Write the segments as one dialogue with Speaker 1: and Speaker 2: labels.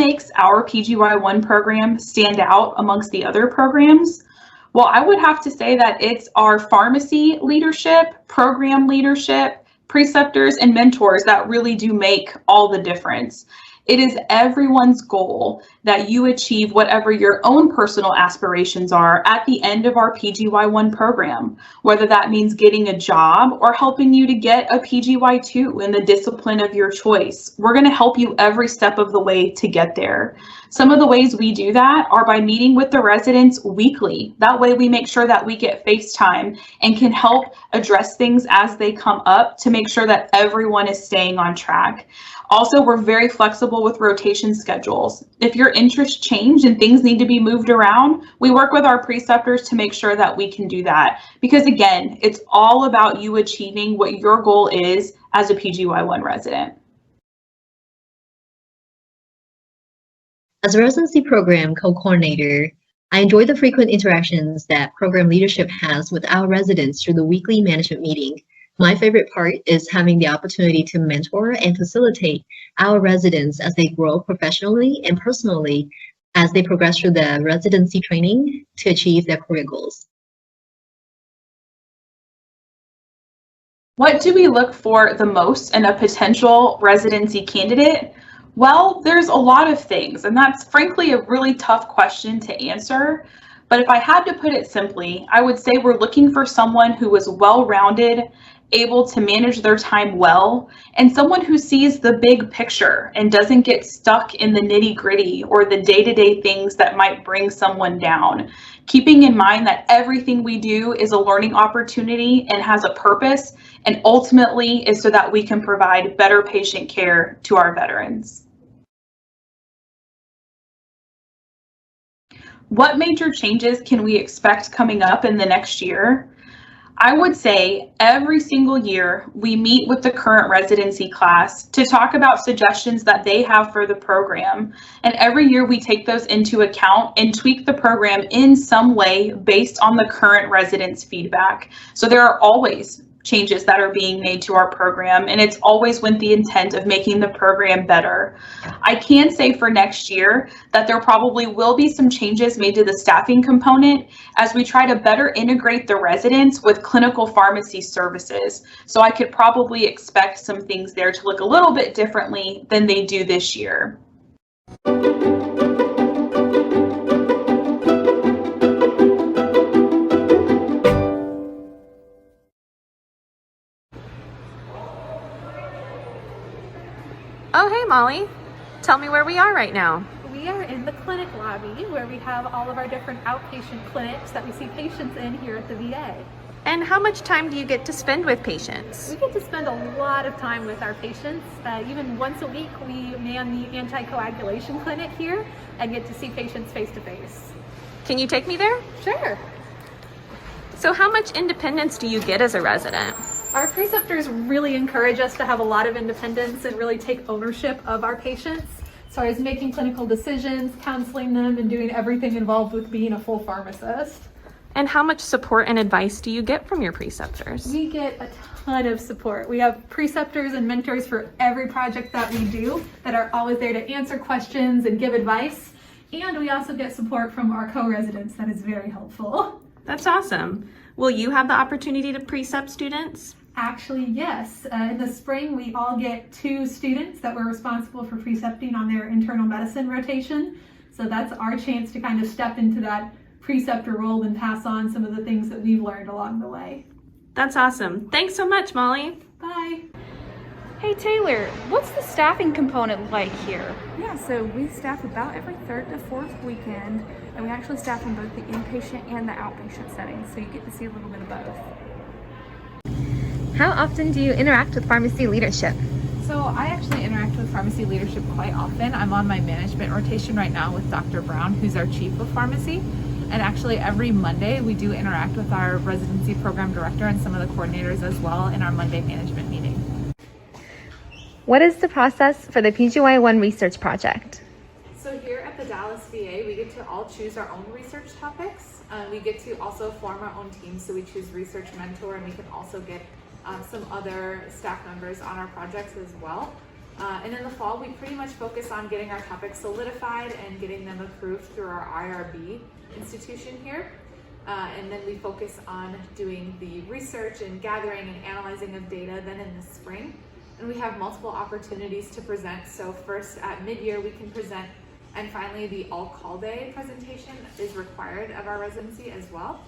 Speaker 1: makes our PGY1 program stand out amongst the other programs? Well, I would have to say that it's our pharmacy leadership, program leadership, preceptors, and mentors that really do make all the difference. It is everyone's goal that you achieve whatever your own personal aspirations are at the end of our PGY1 program, whether that means getting a job or helping you to get a PGY2 in the discipline of your choice. We're going to help you every step of the way to get there. Some of the ways we do that are by meeting with the residents weekly. That way we make sure that we get FaceTime and can help address things as they come up to make sure that everyone is staying on track. Also, we're very flexible with rotation schedules. If your interests change and things need to be moved around, we work with our preceptors to make sure that we can do that. Because again, it's all about you achieving what your goal is as a PGY1 resident.
Speaker 2: As a residency program co-coordinator, I enjoy the frequent interactions that program leadership has with our residents through the weekly management meeting. My favorite part is having the opportunity to mentor and facilitate our residents as they grow professionally and personally as they progress through the residency training to achieve their career goals.
Speaker 1: What do we look for the most in a potential residency candidate? Well, there's a lot of things, and that's frankly a really tough question to answer. But if I had to put it simply, I would say we're looking for someone who is well-rounded, able to manage their time well, and someone who sees the big picture and doesn't get stuck in the nitty-gritty or the day-to-day things that might bring someone down. Keeping in mind that everything we do is a learning opportunity and has a purpose, and ultimately is so that we can provide better patient care to our veterans. What major changes can we expect coming up in the next year? I would say every single year we meet with the current residency class to talk about suggestions that they have for the program. And every year we take those into account and tweak the program in some way based on the current residents' feedback. So there are always changes that are being made to our program, and it's always with the intent of making the program better. I can say for next year that there probably will be some changes made to the staffing component as we try to better integrate the residents with clinical pharmacy services. So I could probably expect some things there to look a little bit differently than they do this year.
Speaker 3: Oh, hey, Molly. Tell me where we are right now.
Speaker 4: We are in the clinic lobby where we have all of our different outpatient clinics that we see patients in here at the VA.
Speaker 3: And how much time do you get to spend with patients?
Speaker 4: We get to spend a lot of time with our patients. Even once a week, we man the anticoagulation clinic here and get to see patients face to face.
Speaker 3: Can you take me there?
Speaker 4: Sure.
Speaker 3: So how much independence do you get as a resident?
Speaker 4: Our preceptors really encourage us to have a lot of independence and really take ownership of our patients. So as making clinical decisions, counseling them, and doing everything involved with being a full pharmacist.
Speaker 3: And how much support and advice do you get from your preceptors?
Speaker 4: We get a ton of support. We have preceptors and mentors for every project that we do that are always there to answer questions and give advice. And we also get support from our co-residents that is very helpful.
Speaker 3: That's awesome. Will you have the opportunity to precept students?
Speaker 4: Actually, yes. In the spring, we all get 2 students that were responsible for precepting on their internal medicine rotation. So that's our chance to kind of step into that preceptor role and pass on some of the things that we've learned along the way.
Speaker 3: That's awesome. Thanks so much, Molly.
Speaker 4: Bye.
Speaker 5: Hey Taylor, what's the staffing component like here?
Speaker 6: Yeah, so we staff about every 3rd to 4th weekend, and we actually staff in both the inpatient and the outpatient settings, so you get to see a little bit of both.
Speaker 7: How often do you interact with pharmacy leadership?
Speaker 8: So I actually interact with pharmacy leadership quite often. I'm on my management rotation right now with Dr. Brown, who's our chief of pharmacy. And actually every Monday we do interact with our residency program director and some of the coordinators as well in our Monday management meeting.
Speaker 7: What is the process for the PGY1 research project?
Speaker 8: So here at the Dallas VA, we get to all choose our own research topics. We get to also form our own teams, so we choose research mentor, and we can also get some other staff members on our projects as well. And in the fall, we pretty much focus on getting our topics solidified and getting them approved through our IRB institution here. And then we focus on doing the research and gathering and analyzing of data then in the spring. And we have multiple opportunities to present. So first at mid-year we can present, and finally the all-call day presentation is required of our residency as well.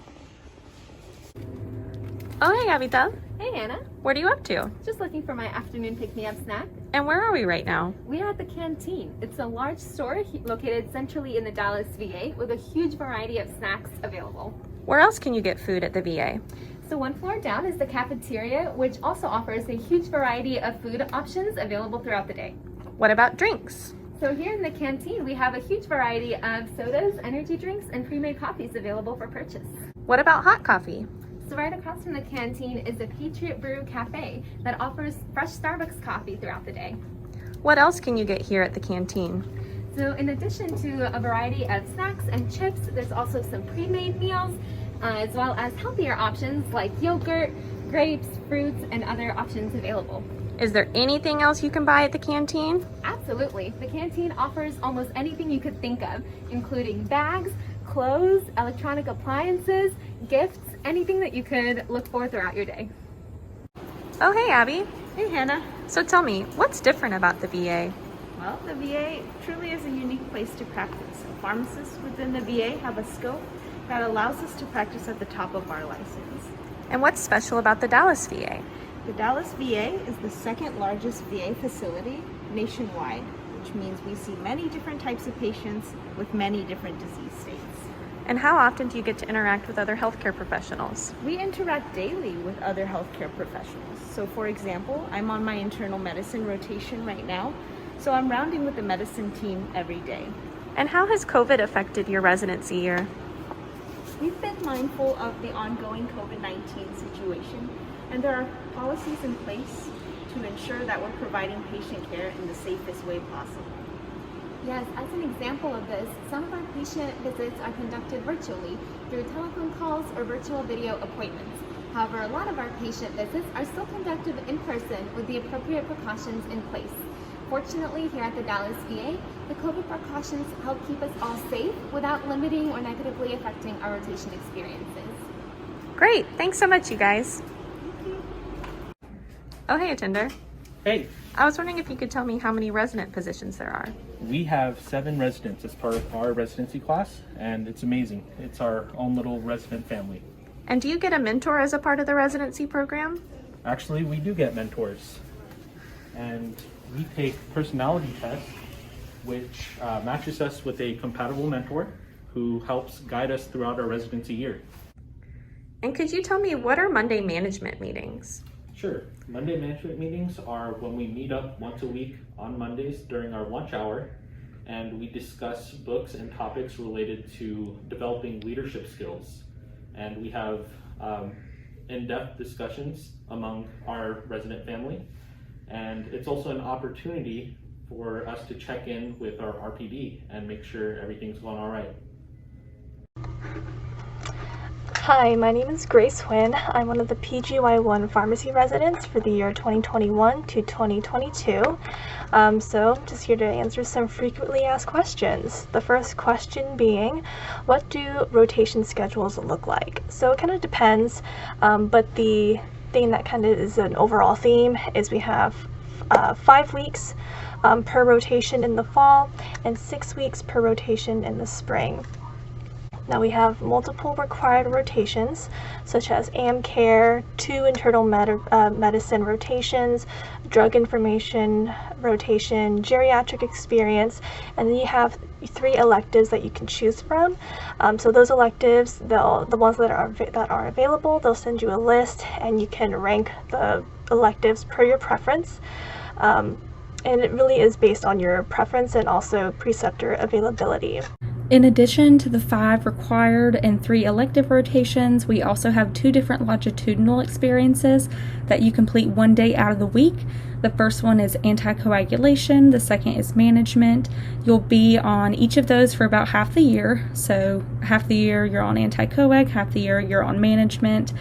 Speaker 3: Oh, hey, Avital.
Speaker 7: Hey, Hannah.
Speaker 3: What are you up to?
Speaker 7: Just looking for my afternoon pick-me-up snack.
Speaker 3: And where are we right now?
Speaker 7: We are at the Canteen. It's a large store located centrally in the Dallas VA with a huge variety of snacks available.
Speaker 3: Where else can you get food at the VA?
Speaker 7: So one floor down is the cafeteria, which also offers a huge variety of food options available throughout the day.
Speaker 3: What about drinks?
Speaker 7: So here in the Canteen, we have a huge variety of sodas, energy drinks, and pre-made coffees available for purchase.
Speaker 3: What about hot coffee?
Speaker 7: So right across from the Canteen is the Patriot Brew Cafe that offers fresh Starbucks coffee throughout the day.
Speaker 3: What else can you get here at the Canteen?
Speaker 7: So in addition to a variety of snacks and chips, there's also some pre-made meals, as well as healthier options like yogurt, grapes, fruits, and other options available.
Speaker 3: Is there anything else you can buy at the Canteen?
Speaker 7: Absolutely. The Canteen offers almost anything you could think of, including bags, clothes, electronic appliances, gifts, anything that you could look for throughout your day.
Speaker 3: Oh, hey, Abby.
Speaker 5: Hey, Hannah.
Speaker 3: So tell me, what's different about the VA?
Speaker 5: Well, the VA truly is a unique place to practice. Pharmacists within the VA have a scope that allows us to practice at the top of our license.
Speaker 3: And what's special about the Dallas VA?
Speaker 5: The Dallas VA is the second largest VA facility nationwide, which means we see many different types of patients with many different disease states.
Speaker 3: And how often do you get to interact with other healthcare professionals?
Speaker 5: We interact daily with other healthcare professionals. So for example, I'm on my internal medicine rotation right now, so I'm rounding with the medicine team every day.
Speaker 3: And how has COVID affected your residency year?
Speaker 5: We've been mindful of the ongoing COVID-19 situation, and there are policies in place to ensure that we're providing patient care in the safest way possible.
Speaker 7: Yes, as an example of this, some of our patient visits are conducted virtually through telephone calls or virtual video appointments. However, a lot of our patient visits are still conducted in person with the appropriate precautions in place. Fortunately, here at the Dallas VA, the COVID precautions help keep us all safe without limiting or negatively affecting our rotation experiences.
Speaker 3: Great, thanks so much, you guys. Oh, hey, attender.
Speaker 9: Hey,
Speaker 3: I was wondering if you could tell me how many resident positions there are.
Speaker 9: we have 7 residents as part of our residency class, and it's amazing. It's our own little resident family.
Speaker 3: And do you get a mentor as a part of the residency program?
Speaker 9: Actually, we do get mentors, and we take personality tests, which matches us with a compatible mentor who helps guide us throughout our residency year.
Speaker 3: And could you tell me, what are Monday management meetings?
Speaker 9: Sure. Monday management meetings are when we meet up once a week on Mondays during our lunch hour, and we discuss books and topics related to developing leadership skills. And we have in-depth discussions among our resident family. And it's also an opportunity for us to check in with our RPD and make sure everything's going all right.
Speaker 10: Hi, my name is Grace Huynh. I'm one of the PGY1 pharmacy residents for the year 2021 to 2022. So I'm just here to answer some frequently asked questions. The first question being, what do rotation schedules look like? So it kind of depends, but the thing that kind of is an overall theme is we have 5 weeks per rotation in the fall and 6 weeks per rotation in the spring. Now we have multiple required rotations, such as AmCare, 2 internal medicine rotations, drug information rotation, geriatric experience, and then you have 3 electives that you can choose from. So those electives, the ones that are available, they'll send you a list, and you can rank the electives per your preference. And it really is based on your preference and also preceptor availability.
Speaker 6: In addition to the 5 required and 3 elective rotations, we also have 2 different longitudinal experiences that you complete one day out of the week. The first one is anticoagulation, the second is management. You'll be on each of those for about half the year. So half the year you're on anticoag, half the year you're on management.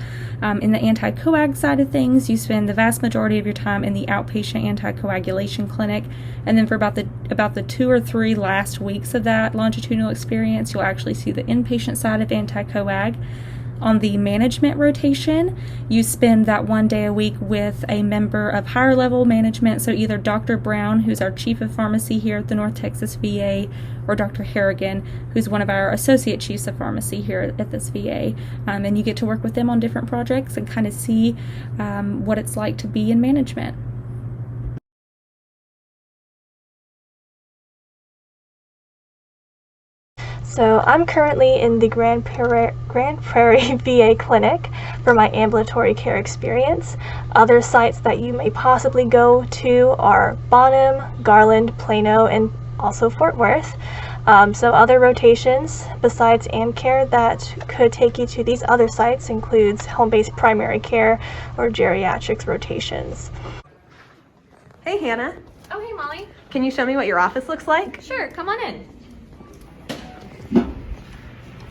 Speaker 6: In the anticoag side of things, you spend the vast majority of your time in the outpatient anticoagulation clinic, and then for about the 2 or 3 last weeks of that longitudinal experience, you'll actually see the inpatient side of anticoag. On the management rotation, you spend that 1 day a week with a member of higher level management, so either Dr. Brown, who's our chief of pharmacy here at the North Texas VA, or Dr. Harrigan, who's one of our associate chiefs of pharmacy here at this VA. And you get to work with them on different projects and kind of see what it's like to be in management.
Speaker 10: So I'm currently in the Grand Prairie VA clinic for my ambulatory care experience. Other sites that you may possibly go to are Bonham, Garland, Plano, and also Fort Worth. So other rotations besides AmCare that could take you to these other sites includes home-based primary care or geriatrics rotations.
Speaker 11: Hey Hannah,
Speaker 3: Oh, hey, Molly.
Speaker 11: can you show me what your office looks like?
Speaker 3: Sure, come on in.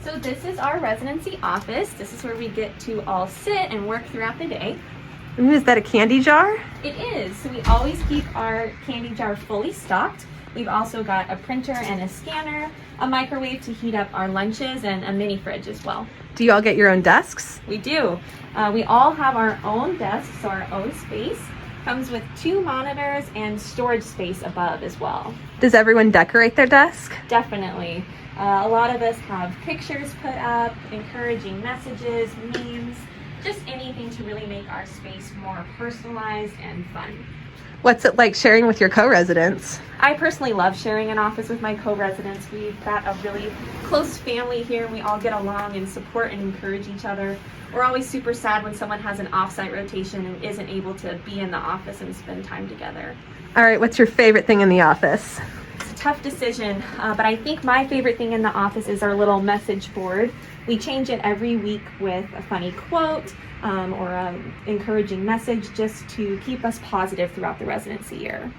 Speaker 3: So this is our residency office. This is where we get to all sit and work throughout the day.
Speaker 11: Ooh, is that a candy jar?
Speaker 3: It is. So we always keep our candy jar fully stocked. We've also got a printer and a scanner, a microwave to heat up our lunches, and a mini fridge as well.
Speaker 11: Do you all get your own desks?
Speaker 3: We do. We all have our own desks, so our own space. Comes with 2 monitors and storage space above as well.
Speaker 11: Does everyone decorate their desk?
Speaker 3: Definitely. A lot of us have pictures put up, encouraging messages, memes, just anything to really make our space more personalized and fun.
Speaker 11: What's it like sharing with your co-residents?
Speaker 3: I personally love sharing an office with my co-residents. We've got a really close family here. We all get along and support and encourage each other. We're always super sad when someone has an off-site rotation and isn't able to be in the office and spend time together.
Speaker 11: All right, what's your favorite thing in the office?
Speaker 3: It's a tough decision, but I think my favorite thing in the office is our little message board. We change it every week with a funny quote or an encouraging message just to keep us positive throughout the residency year.